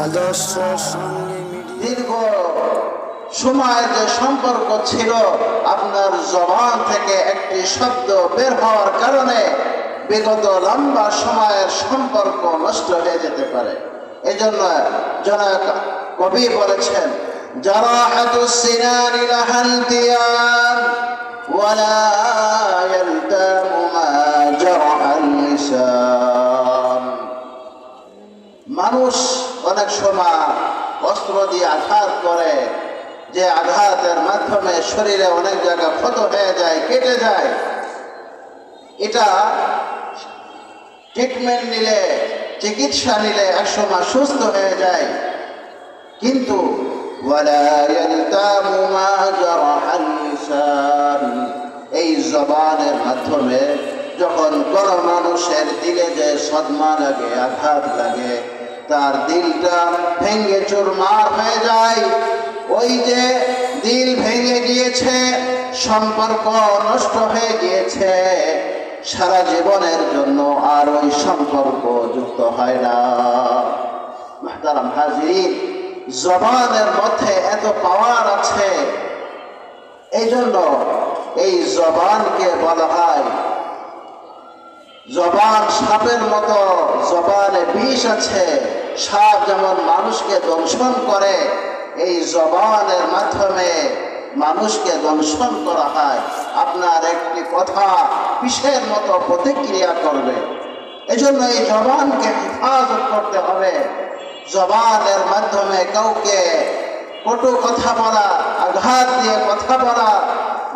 আদর্শের সঙ্গে দীর্ঘ সময়ের যে সম্পর্ক ছিল, আপনার জবান থেকে একটি শব্দ বের হওয়ার কারণে বিগত লম্বা সময়ের সম্পর্ক নষ্ট হয়ে যেতে পারে। এজন্য জনক কবি বলেছেন, জারাহাতুস সিনানি লাহাল তিয়ান ওয়ালা ইয়ালতামু মা জারাহাল লিসান। মানুষ অনেক সময় অস্ত্র দিয়ে আঘাত করে, যে আঘাতের মাধ্যমে শরীরে অনেক জায়গা ক্ষত হয়ে যায়, কেটে যায়। এটা ট্রিটমেন্ট নিলে, চিকিৎসা নিলে একসময় সুস্থ হয়ে যায়, কিন্তু এই জবানের মাধ্যমে যখন কোন মানুষের দিলে যে সদমা লাগে, আঘাত লাগে, তার দিলটা ভেঙে চুরমার হয়ে যায়। ওই যে দিল ভেঙে গিয়েছে, সম্পর্ক নষ্ট হয়ে গিয়েছে, সারা জীবনের জন্য আর ওই সম্পর্ক যুক্ত হয় না। মুহতারাম হাজিরিন, জবানের মধ্যে এত পাওয়ার আছে, এই জন্য এই জবানকে বলা হয়, জবান সাপের মতো, জবানে বিষ আছে। সাপ যেমন মানুষকে দংশন করে, এই জবানের মাধ্যমে মানুষকে দংশন করা হয়। আপনার একটি কথা বিষের মতো প্রতিক্রিয়া করবে। এজন্য এই জবানকে হেফাজত করতে হবে। জবানের মাধ্যমে কাউকে কটু কথা বলা, আঘাত দিয়ে কথা বলা,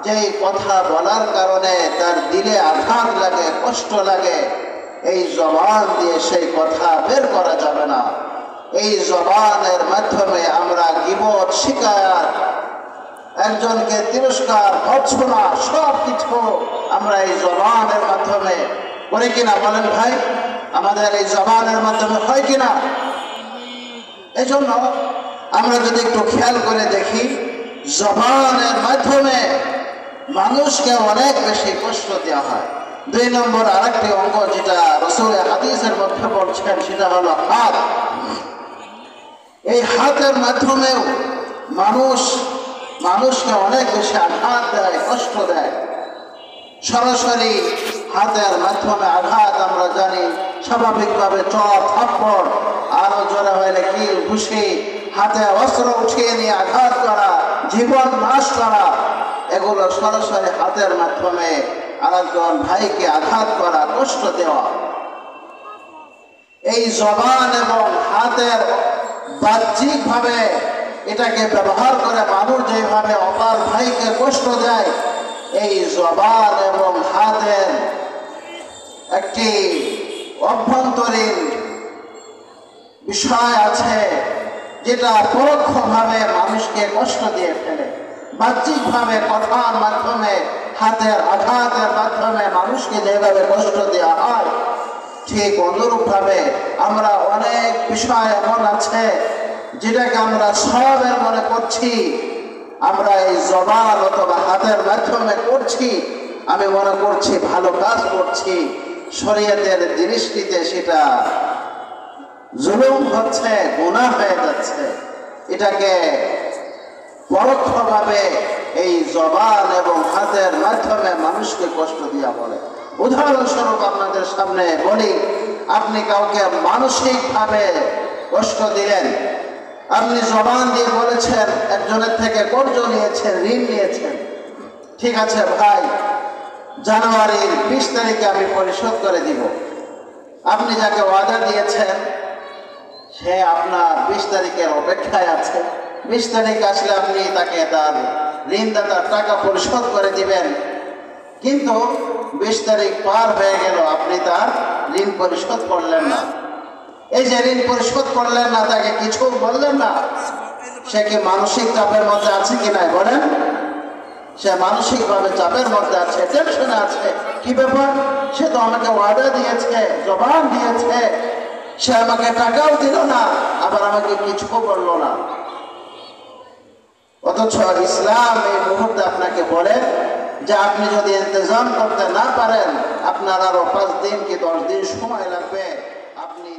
যেই কথা বলার কারণে তার দিলে আঘাত লাগে, কষ্ট লাগে, এই জবান দিয়ে সেই কথা বের করা যাবে না। এই জবানের মাধ্যমে আমরা গীবত, শিকায়াত, একজনকে তিরস্কার, ভর্ৎসনা, সব কিছু আমরা এই জবানের মাধ্যমে করি কিনা বলেন ভাই? আমাদের এই জবানের মাধ্যমে হয় কিনা? এই জন্য আমরা যদি একটু খেয়াল করে দেখি, জবানের মাধ্যমে মানুষকে অনেক বেশি কষ্ট দেওয়া হয়। 2 নম্বর আরেকটি অঙ্গ যেটা রাসূল হাদিসের মধ্যে বলছেন, সেটা হলো হাত। এই হাতের মাধ্যমেও মানুষকে অনেক বেশি আঘাত দেয়, কষ্ট দেয়। সরাসরি হাতের মাধ্যমে আঘাত আমরা জানি, স্বাভাবিকভাবে চর, থাপ্পড়, আরো জোরে হইলে কিল, ঘুষি, হাতে অস্ত্র উঠিয়ে নিয়ে আঘাত করা, জীবন নাশ করা, এগুলো সরাসরি হাতের মাধ্যমে আরেকজন ভাইকে আঘাত করা, কষ্ট দেওয়া। এই জবান এবং হাতের বাহ্যিকভাবে এটাকে ব্যবহার করে মানুষ যেভাবে অপর ভাইকে কষ্ট দেয়, এই জবান এবং হাতের একটি অভ্যন্তরীণ বিষয় আছে, যেটা পরোক্ষভাবে মানুষকে কষ্ট দিয়ে ফেলে। বাহ্যিকভাবে কথার মাধ্যমে, হাতের আঘাতের মাধ্যমে মানুষকে যেভাবে কষ্ট দেওয়া হয়, ঠিক অনুরূপভাবে আমরা অনেক বিষয় এমন আছে যেটাকে আমরা সবের মনে করছি, আমরা এই জবান অথবা হাতের মাধ্যমে করছি, আমি মনে করছি ভালো কাজ করছি, শরীয়তের দৃষ্টিতে সেটা জুলুম হচ্ছে, গুনাহ হয়ে যাচ্ছে। এটাকে পরোক্ষভাবে এই জবান এবং হাতের মাধ্যমে মানুষকে কষ্ট দেওয়া বলে। উদাহরণস্বরূপ আপনাদের সামনে বলি, আপনি কাউকে মানসিকভাবে কষ্ট দিলেন, আপনি জবান দিয়ে বলেছেন, একজনের থেকে কর্জ নিয়েছেন, ঋণ নিয়েছেন, ঠিক আছে ভাই, জানুয়ারির 20 তারিখে আমি পরিশোধ করে দিব। আপনি যাকে ওয়াদা দিয়েছেন, সে আপনার 20 তারিখের অপেক্ষায় আছে। 20 তারিখ আসলে আপনি তাকে তার ঋণদাতার টাকা পরিশোধ করে দিবেন, কিন্তু 20 তারিখ পার হয়ে গেল, আপনি তার ঋণ পরিশোধ করলেন না। এই যে ঋণ পরিশোধ করলেন না, তাকে কিছু বললেন না, সে কি মানসিক চাপের মধ্যে আছে কি নাই বলেন? সে মানসিকভাবে চাপের মধ্যে আছে, টেনশনে আছে। কি ব্যাপার? সে তো আমাকে ওয়াদা দিয়েছে, জবান দিয়েছে, সে আমাকে টাকাও দিল না, আবার আমাকে কিছু বললো না। অথচ ইসলাম এই মুহূর্তে আপনাকে বলে যে আপনি যদি ইন্তজাম করতে না পারেন, আপনার আরো 5 দিন কি 10 দিন সময় লাগবে, আপনি